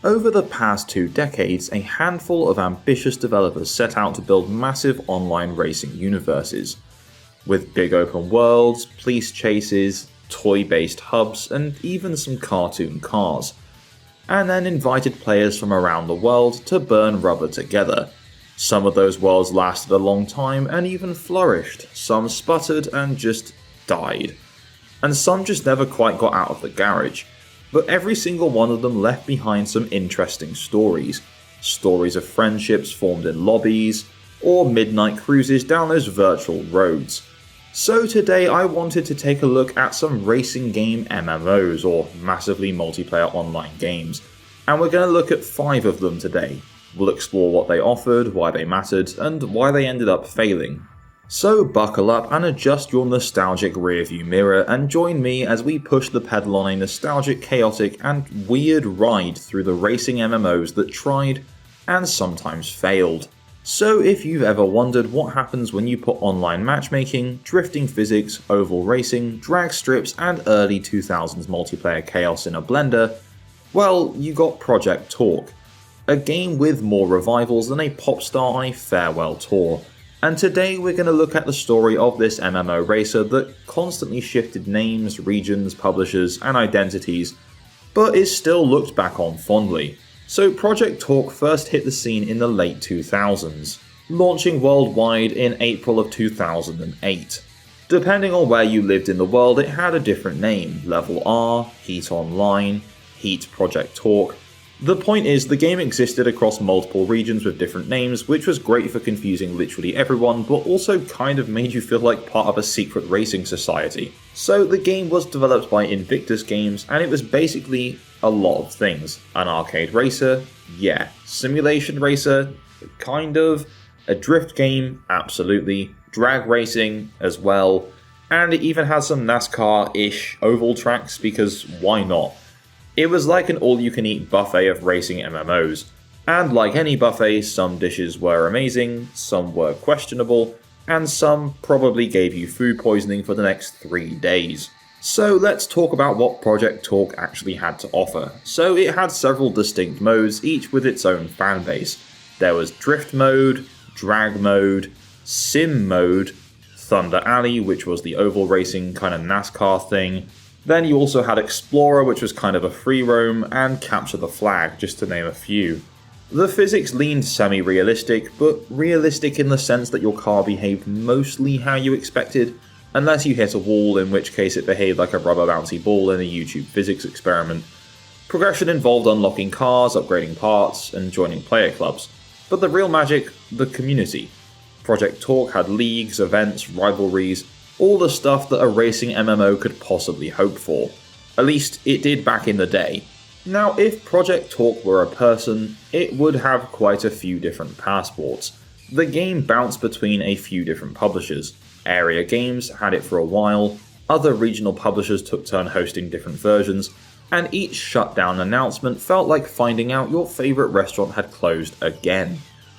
Over the past 2 decades, a handful of ambitious developers set out to build massive online racing universes. With big open worlds, police chases, toy-based hubs, and even some cartoon cars. And then invited players from around the world to burn rubber together. Some of those worlds lasted a long time and even flourished, some sputtered and just died. And some just never quite got out of the garage. But every single one of them left behind some interesting stories. Stories of friendships formed in lobbies, or midnight cruises down those virtual roads. So today I wanted to take a look at some racing game MMOs, or massively multiplayer online games. And we're going to look at 5 of them today. We'll explore what they offered, why they mattered, and why they ended up failing. So buckle up and adjust your nostalgic rearview mirror and join me as we push the pedal on a nostalgic, chaotic, and weird ride through the racing MMOs that tried and sometimes failed. So if you've ever wondered what happens when you put online matchmaking, drifting physics, oval racing, drag strips, and early 2000s multiplayer chaos in a blender, well, you got Project Talk. A game with more revivals than a pop star on a farewell tour. And today we're going to look at the story of this MMO racer that constantly shifted names, regions, publishers, and identities, but is still looked back on fondly. So Project Talk first hit the scene in the late 2000s, launching worldwide in April of 2008. Depending on where you lived in the world, it had a different name: Level R, Heat Online, Heat Project Talk. The point is, the game existed across multiple regions with different names, which was great for confusing literally everyone, but also kind of made you feel like part of a secret racing society. So the game was developed by Invictus Games, and it was basically a lot of things. An arcade racer? Yeah. Simulation racer? Kind of. A drift game? Absolutely. Drag racing? As well. And it even has some NASCAR-ish oval tracks, because why not? It was like an all-you-can-eat buffet of racing MMOs, and like any buffet, some dishes were amazing, some were questionable, and some probably gave you food poisoning for the next 3 days. So let's talk about what Project Talk actually had to offer. So it had several distinct modes, each with its own fanbase. There was Drift Mode, Drag Mode, Sim Mode, Thunder Alley, which was the oval racing kind of NASCAR thing. Then you also had Explorer, which was kind of a free roam, and Capture the Flag, just to name a few. The physics leaned semi-realistic, but realistic in the sense that your car behaved mostly how you expected, unless you hit a wall, in which case it behaved like a rubber bouncy ball in a YouTube physics experiment. Progression involved unlocking cars, upgrading parts, and joining player clubs. But the real magic, the community. Project Talk had leagues, events, rivalries, all the stuff that a racing MMO could possibly hope for. At least it did back in the day. Now, if Project Talk were a person, it would have quite a few different passports. The game bounced between a few different publishers. Area Games had it for a while, other regional publishers took turn hosting different versions, and each shutdown announcement felt like finding out your favourite restaurant had closed again.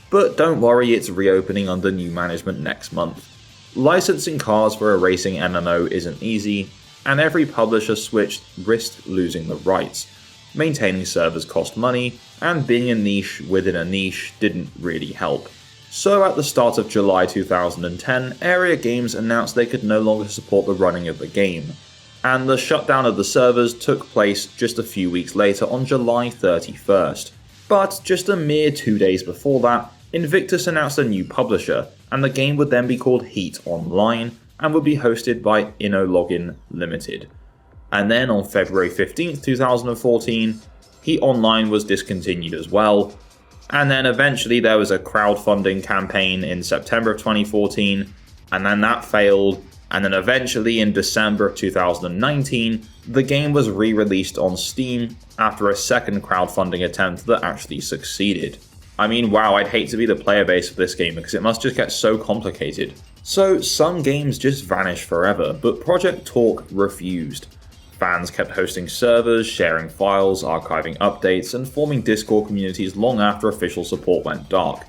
But don't worry, it's reopening under new management next month. Licensing cars for a racing MMO isn't easy, and every publisher switched risked losing the rights. Maintaining servers cost money, and being a niche within a niche didn't really help. So at the start of July 2010, Area Games announced they could no longer support the running of the game, and the shutdown of the servers took place just a few weeks later on July 31st. But just a mere 2 days before that, Invictus announced a new publisher, and the game would then be called Heat Online, and would be hosted by InnoLogin Limited. And then on February 15th, 2014, Heat Online was discontinued as well, and then eventually there was a crowdfunding campaign in September of 2014, and then that failed, and then eventually in December of 2019, the game was re-released on Steam after a second crowdfunding attempt that actually succeeded. I mean, wow, I'd hate to be the player base of this game because it must just get so complicated. So some games just vanish forever, but Project Talk refused. Fans kept hosting servers, sharing files, archiving updates, and forming Discord communities long after official support went dark.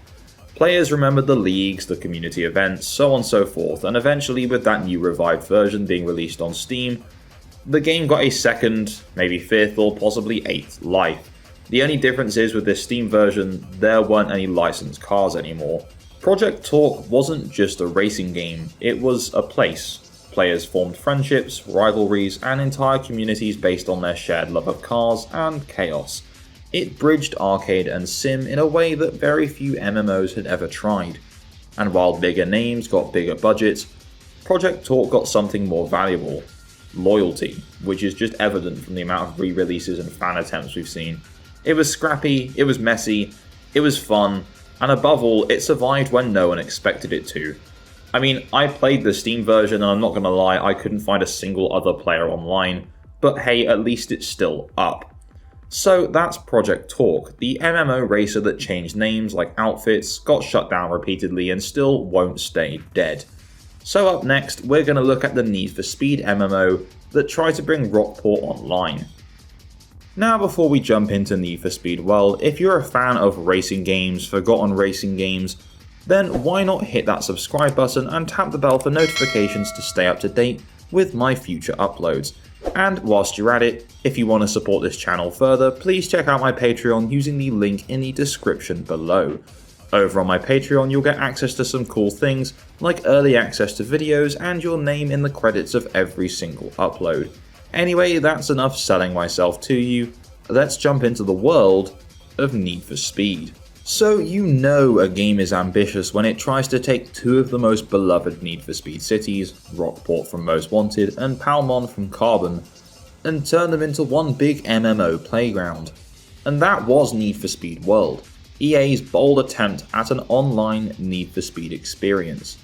Players remembered the leagues, the community events, so on and so forth, and eventually with that new revived version being released on Steam, the game got a second, maybe fifth, or possibly eighth life. The only difference is with this Steam version, there weren't any licensed cars anymore. Project Talk wasn't just a racing game, it was a place. Players formed friendships, rivalries, and entire communities based on their shared love of cars and chaos. It bridged arcade and sim in a way that very few MMOs had ever tried. And while bigger names got bigger budgets, Project Talk got something more valuable: loyalty, which is just evident from the amount of re-releases and fan attempts we've seen. It was scrappy, it was messy, it was fun, and above all, it survived when no one expected it to. I mean, I played the Steam version and I'm not gonna lie, I couldn't find a single other player online, but hey, at least it's still up. So that's Project Talk, the MMO racer that changed names like outfits, got shut down repeatedly, and still won't stay dead. So up next, we're going to look at the Need for Speed MMO that tried to bring Rockport online. Now before we jump into Need for Speed World, if you're a fan of racing games, forgotten racing games, then why not hit that subscribe button and tap the bell for notifications to stay up to date with my future uploads. And whilst you're at it, if you want to support this channel further, please check out my Patreon using the link in the description below. Over on my Patreon, you'll get access to some cool things like early access to videos and your name in the credits of every single upload. Anyway, that's enough selling myself to you. Let's jump into the world of Need for Speed. So you know a game is ambitious when it tries to take two of the most beloved Need for Speed cities, Rockport from Most Wanted and Palmon from Carbon, and turn them into one big MMO playground. And that was Need for Speed World, EA's bold attempt at an online Need for Speed experience.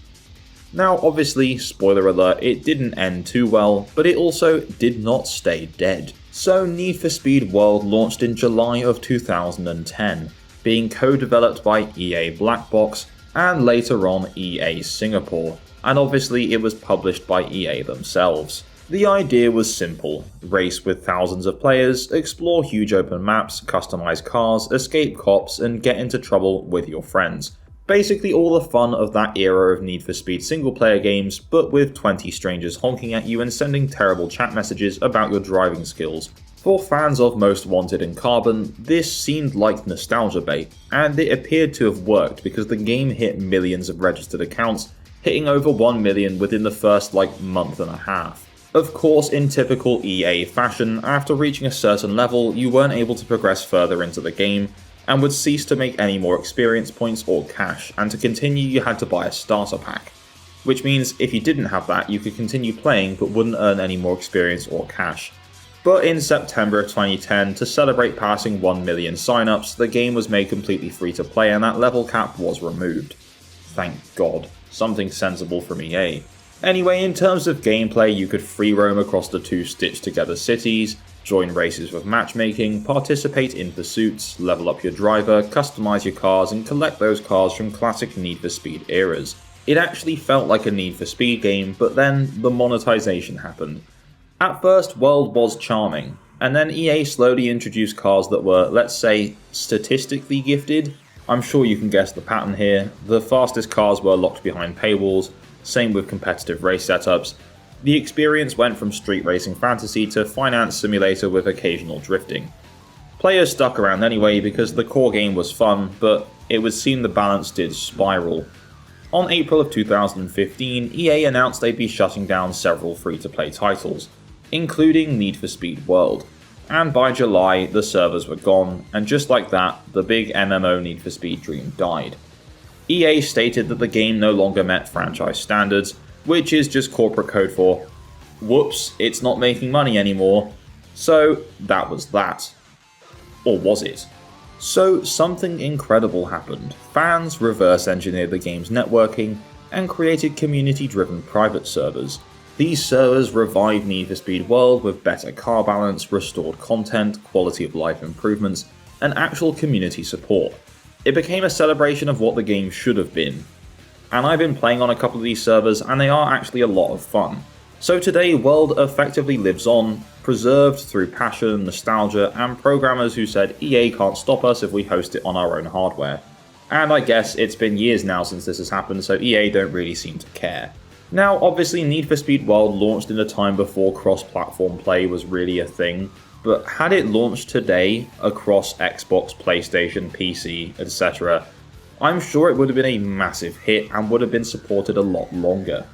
Now obviously, spoiler alert, it didn't end too well, but it also did not stay dead. So Need for Speed World launched in July of 2010, being co-developed by EA Black Box and later on EA Singapore, and obviously it was published by EA themselves. The idea was simple: race with thousands of players, explore huge open maps, customize cars, escape cops, and get into trouble with your friends. Basically all the fun of that era of Need for Speed single player games, but with 20 strangers honking at you and sending terrible chat messages about your driving skills. For fans of Most Wanted and Carbon, this seemed like nostalgia bait, and it appeared to have worked because the game hit millions of registered accounts, hitting over 1 million within the first month and a half. Of course, in typical EA fashion, after reaching a certain level, you weren't able to progress further into the game, and would cease to make any more experience points or cash, and to continue you had to buy a starter pack. Which means if you didn't have that, you could continue playing but wouldn't earn any more experience or cash. But in September of 2010, to celebrate passing 1 million signups, the game was made completely free to play and that level cap was removed. Thank God, something sensible from EA. Anyway, in terms of gameplay, you could free roam across the two stitched together cities, join races with matchmaking, participate in pursuits, level up your driver, customize your cars, and collect those cars from classic Need for Speed eras. It actually felt like a Need for Speed game, but then the monetization happened. At first, World was charming, and then EA slowly introduced cars that were, let's say, statistically gifted. I'm sure you can guess the pattern here. The fastest cars were locked behind paywalls, same with competitive race setups. The experience went from street racing fantasy to finance simulator with occasional drifting. Players stuck around anyway because the core game was fun, but it would seem the balance did spiral. On April of 2015, EA announced they'd be shutting down several free-to-play titles, including Need for Speed World. And by July, the servers were gone, and just like that, the big MMO Need for Speed dream died. EA stated that the game no longer met franchise standards, which is just corporate code for, whoops, it's not making money anymore. So that was that. Or was it? So something incredible happened. Fans reverse engineered the game's networking and created community-driven private servers. These servers revived Need for Speed World with better car balance, restored content, quality of life improvements, and actual community support. It became a celebration of what the game should have been. And I've been playing on a couple of these servers and they are actually a lot of fun. So today, World effectively lives on, preserved through passion, nostalgia, and programmers who said EA can't stop us if we host it on our own hardware. And I guess it's been years now since this has happened, so EA don't really seem to care. Now, obviously, Need for Speed World launched in a time before cross-platform play was really a thing, but had it launched today across Xbox, PlayStation, PC, etc., I'm sure it would have been a massive hit and would have been supported a lot longer.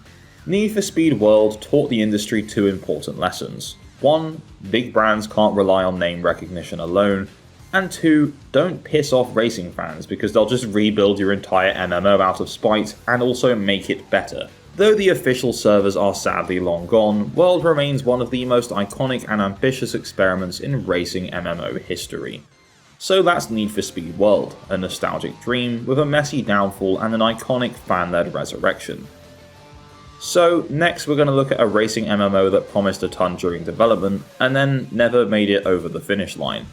Need for Speed World taught the industry two important lessons. 1. Big brands can't rely on name recognition alone, and 2. Don't piss off racing fans because they'll just rebuild your entire MMO out of spite and also make it better. Though the official servers are sadly long gone, World remains one of the most iconic and ambitious experiments in racing MMO history. So that's Need for Speed World, a nostalgic dream with a messy downfall and an iconic fan-led resurrection. So next we're going to look at a racing MMO that promised a ton during development and then never made it over the finish line.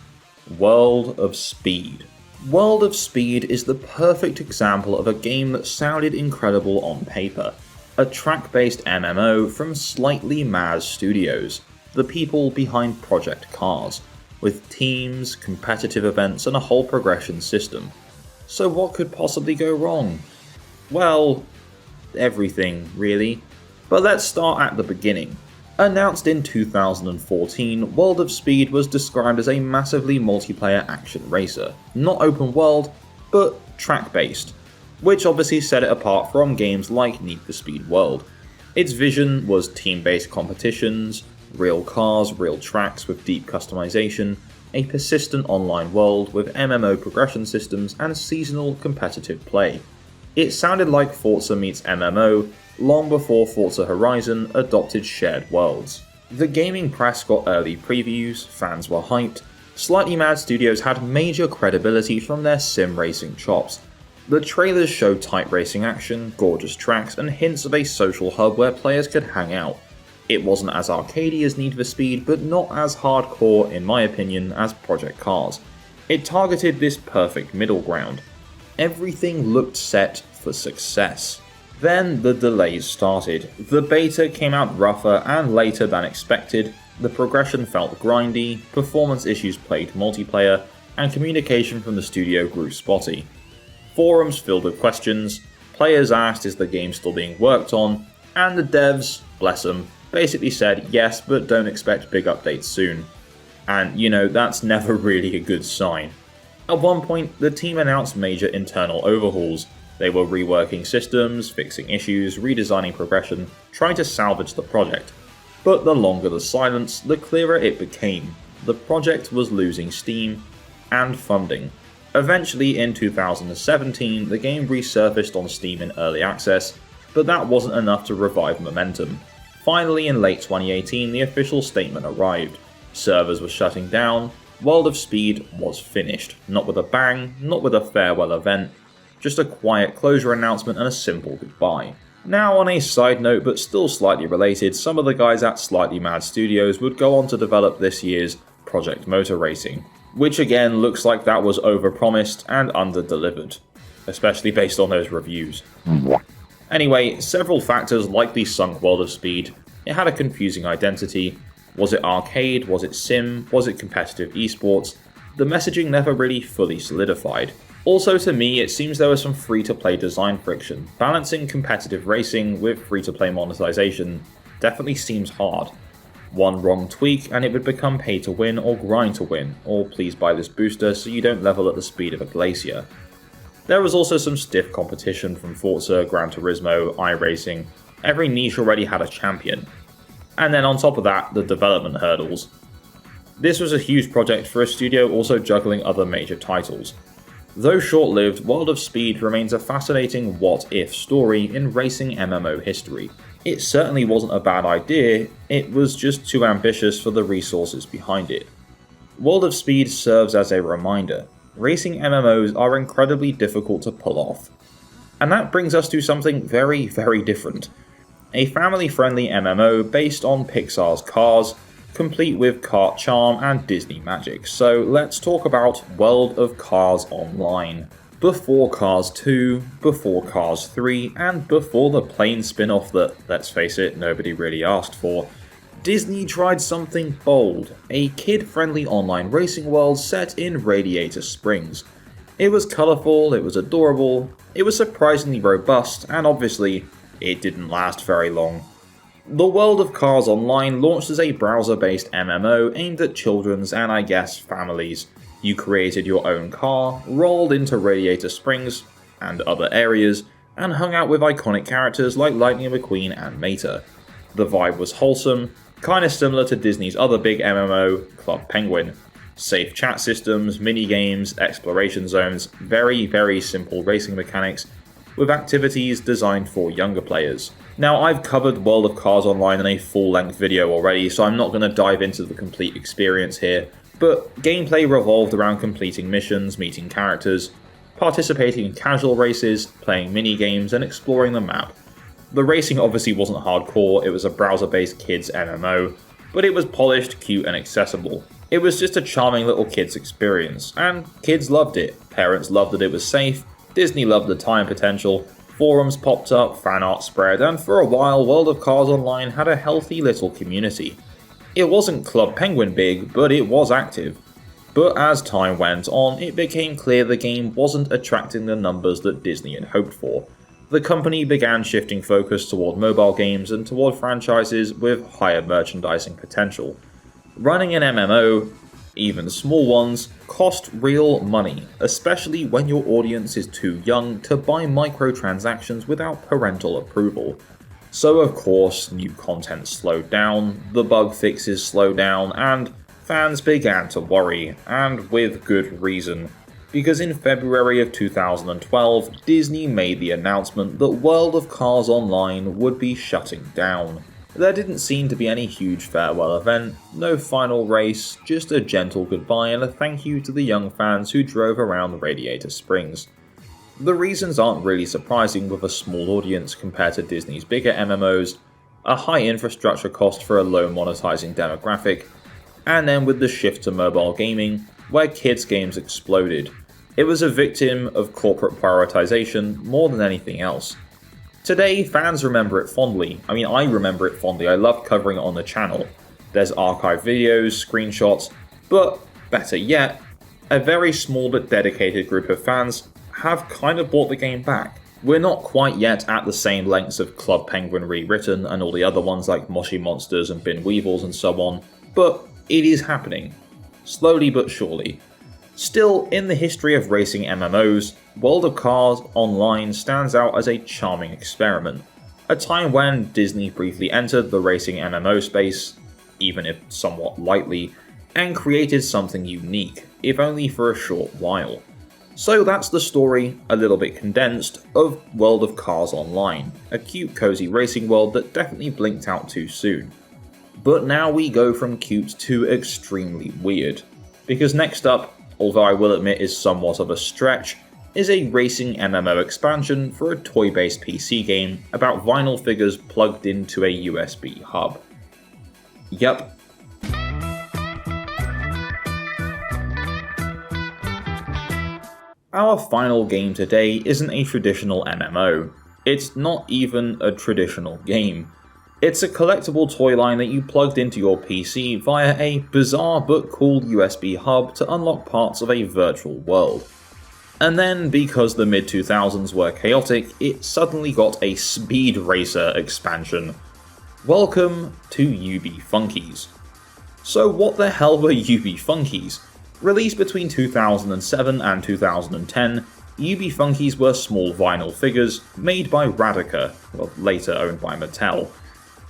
World of Speed. World of Speed is the perfect example of a game that sounded incredible on paper. A track-based MMO from Slightly Mad Studios, the people behind Project Cars, with teams, competitive events and a whole progression system. So what could possibly go wrong? Well, everything really. But let's start at the beginning. Announced in 2014, World of Speed was described as a massively multiplayer action racer, not open world, but track-based, which obviously set it apart from games like Need for Speed World. Its vision was team-based competitions, real cars, real tracks with deep customization, a persistent online world with MMO progression systems and seasonal competitive play. It sounded like Forza meets MMO long before Forza Horizon adopted shared worlds. The gaming press got early previews, fans were hyped, Slightly Mad Studios had major credibility from their sim racing chops. The trailers showed tight racing action, gorgeous tracks and hints of a social hub where players could hang out. It wasn't as arcadey as Need for Speed, but not as hardcore, in my opinion, as Project Cars. It targeted this perfect middle ground. Everything looked set for success. Then the delays started. The beta came out rougher and later than expected, the progression felt grindy, performance issues plagued multiplayer, and communication from the studio grew spotty. Forums filled with questions, players asked is the game still being worked on, and the devs, bless them, basically said yes but don't expect big updates soon. And that's never really a good sign. At one point, the team announced major internal overhauls. They were reworking systems, fixing issues, redesigning progression, trying to salvage the project. But the longer the silence, the clearer it became. The project was losing steam and funding. Eventually, in 2017, the game resurfaced on Steam in early access, but that wasn't enough to revive momentum. Finally, in late 2018, the official statement arrived. Servers were shutting down, World of Speed was finished. Not with a bang, not with a farewell event, just a quiet closure announcement and a simple goodbye. Now on a side note, but still slightly related, some of the guys at Slightly Mad Studios would go on to develop this year's Project Motor Racing, which again looks like that was overpromised and under-delivered, especially based on those reviews. Anyway, several factors likely sunk World of Speed. It had a confusing identity. Was it arcade? Was it sim? Was it competitive esports? The messaging never really fully solidified. Also to me, it seems there was some free-to-play design friction. Balancing competitive racing with free-to-play monetization definitely seems hard. One wrong tweak and it would become pay to win or grind to win, or please buy this booster so you don't level at the speed of a glacier. There was also some stiff competition from Forza, Gran Turismo, iRacing. Every niche already had a champion. And then on top of that, the development hurdles. This was a huge project for a studio also juggling other major titles. Though short-lived, World of Speed remains a fascinating what-if story in racing MMO history. It certainly wasn't a bad idea, it was just too ambitious for the resources behind it. World of Speed serves as a reminder. Racing MMOs are incredibly difficult to pull off. And that brings us to something very, very different. A family-friendly MMO based on Pixar's Cars, complete with kart charm and Disney magic. So let's talk about World of Cars Online. Before Cars 2, before Cars 3, and before the plane spin-off that, let's face it, nobody really asked for, Disney tried something bold, a kid-friendly online racing world set in Radiator Springs. It was colourful, it was adorable, it was surprisingly robust, and obviously, it didn't last very long. The World of Cars Online launched as a browser-based MMO aimed at children's and I guess families. You created your own car, rolled into Radiator Springs and other areas, and hung out with iconic characters like Lightning McQueen and Mater. The vibe was wholesome, kinda similar to Disney's other big MMO, Club Penguin. Safe chat systems, mini-games, exploration zones, very simple racing mechanics, with activities designed for younger players. Now, I've covered World of Cars Online in a full-length video already, so I'm not going to dive into the complete experience here, but gameplay revolved around completing missions, meeting characters, participating in casual races, playing mini-games, and exploring the map. The racing obviously wasn't hardcore, it was a browser-based kids MMO, but it was polished, cute, and accessible. It was just a charming little kids experience, and kids loved it, parents loved that it was safe, Disney loved the time potential, forums popped up, fan art spread, and for a while World of Cars Online had a healthy little community. It wasn't Club Penguin big, but it was active. But as time went on, it became clear the game wasn't attracting the numbers that Disney had hoped for. The company began shifting focus toward mobile games and toward franchises with higher merchandising potential. Running an MMO, even small ones, cost real money, especially when your audience is too young to buy microtransactions without parental approval. So of course, new content slowed down, the bug fixes slowed down, and fans began to worry, and with good reason. Because in February of 2012, Disney made the announcement that World of Cars Online would be shutting down. There didn't seem to be any huge farewell event, no final race, just a gentle goodbye and a thank you to the young fans who drove around Radiator Springs. The reasons aren't really surprising with a small audience compared to Disney's bigger MMOs, a high infrastructure cost for a low monetizing demographic, and then with the shift to mobile gaming, where kids' games exploded. It was a victim of corporate prioritization more than anything else. Today, fans remember it fondly. I remember it fondly, I love covering it on the channel. There's archived videos, screenshots, but better yet, a very small but dedicated group of fans have kind of brought the game back. We're not quite yet at the same lengths of Club Penguin Rewritten and all the other ones like Moshi Monsters and Bin Weevils and so on, but it is happening. Slowly but surely. Still, in the history of racing MMOs, World of Cars Online stands out as a charming experiment. A time when Disney briefly entered the racing MMO space, even if somewhat lightly, and created something unique, if only for a short while. So that's the story, a little bit condensed, of World of Cars Online, a cute cozy racing world that definitely blinked out too soon. But now we go from cute to extremely weird, because next up, although I will admit is somewhat of a stretch, is a racing MMO expansion for a toy-based PC game about vinyl figures plugged into a USB hub. Yup. Our final game today isn't a traditional MMO. It's not even a traditional game. It's a collectible toy line that you plugged into your PC via a bizarre but cool USB hub to unlock parts of a virtual world. And then, because the mid-2000s were chaotic, it suddenly got a Speed Racer expansion. Welcome to UB Funkeys. So what the hell were UB Funkeys? Released between 2007 and 2010, UB Funkeys were small vinyl figures made by Radica, later owned by Mattel.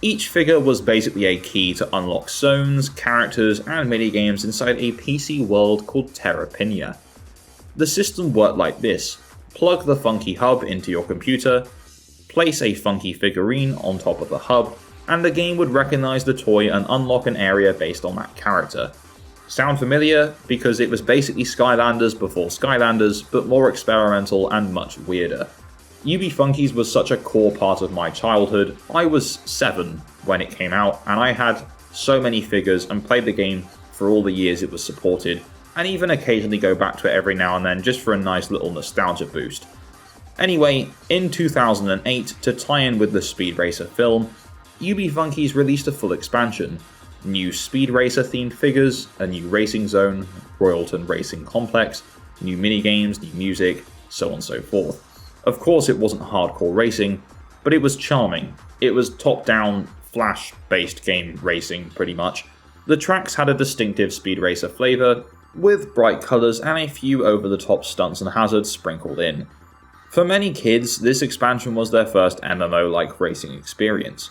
Each figure was basically a key to unlock zones, characters, and minigames inside a PC world called Terrapina. The system worked like this: plug the Funky hub into your computer, place a Funky figurine on top of the hub, and the game would recognize the toy and unlock an area based on that character. Sound familiar? Because it was basically Skylanders before Skylanders, but more experimental and much weirder. UB Funkeys was such a core part of my childhood. I was 7 when it came out, and I had so many figures and played the game for all the years it was supported, and even occasionally go back to it every now and then just for a nice little nostalgia boost. Anyway, in 2008, to tie in with the Speed Racer film, UB Funkeys released a full expansion. New Speed Racer themed figures, a new racing zone, Royalton Racing Complex, new minigames, new music, so on and so forth. Of course it wasn't hardcore racing, but it was charming. It was top-down, flash-based game racing pretty much. The tracks had a distinctive speed racer flavour, with bright colours and a few over-the-top stunts and hazards sprinkled in. For many kids, this expansion was their first MMO-like racing experience.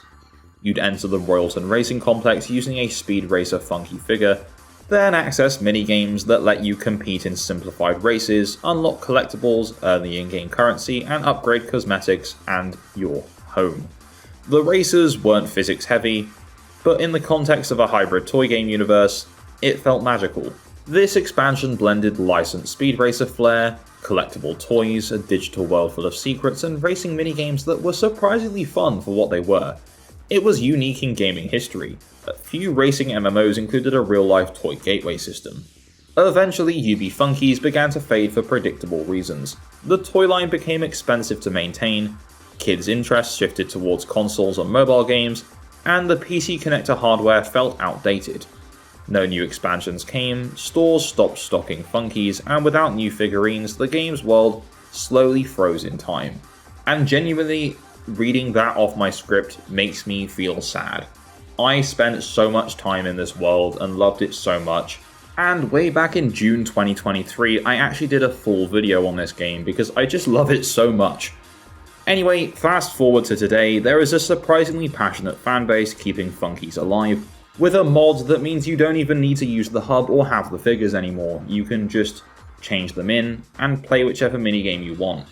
You'd enter the Royalton Racing Complex using a Speed Racer Funky figure, then access minigames that let you compete in simplified races, unlock collectibles, earn the in-game currency, and upgrade cosmetics and your home. The races weren't physics heavy, but in the context of a hybrid toy game universe, it felt magical. This expansion blended licensed Speed Racer flair, collectible toys, a digital world full of secrets, and racing minigames that were surprisingly fun for what they were. It was unique in gaming history. A few racing MMOs included a real-life toy gateway system. Eventually, UB Funkeys began to fade for predictable reasons. The toy line became expensive to maintain, kids' interests shifted towards consoles and mobile games, and the PC connector hardware felt outdated. No new expansions came, stores stopped stocking Funkeys, and without new figurines, the game's world slowly froze in time. And genuinely, reading that off my script makes me feel sad. I spent so much time in this world and loved it so much, and way back in June 2023 I actually did a full video on this game because I just love it so much. Anyway, fast forward to today, there is a surprisingly passionate fanbase keeping Funkeys alive, with a mod that means you don't even need to use the hub or have the figures anymore. You can just change them in and play whichever minigame you want.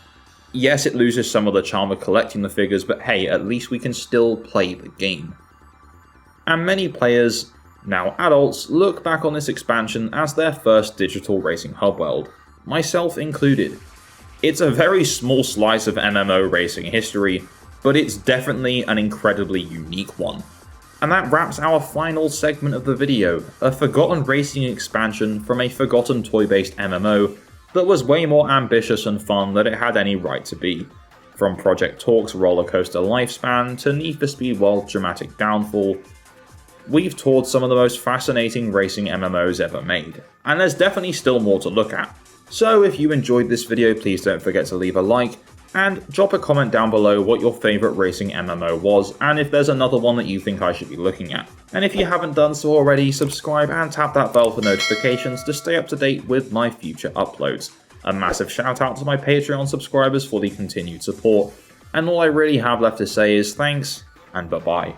Yes, it loses some of the charm of collecting the figures, but hey, at least we can still play the game. And many players, now adults, look back on this expansion as their first digital racing hub world, myself included. It's a very small slice of MMO racing history, but it's definitely an incredibly unique one. And that wraps our final segment of the video, a forgotten racing expansion from a forgotten toy-based MMO that was way more ambitious and fun than it had any right to be. From Project Talk's rollercoaster lifespan to Need for Speed World's dramatic downfall, we've toured some of the most fascinating racing MMOs ever made, and there's definitely still more to look at. So if you enjoyed this video, please don't forget to leave a like, and drop a comment down below what your favourite racing MMO was, and if there's another one that you think I should be looking at. And if you haven't done so already, subscribe and tap that bell for notifications to stay up to date with my future uploads. A massive shout out to my Patreon subscribers for the continued support, and all I really have left to say is thanks, and bye bye.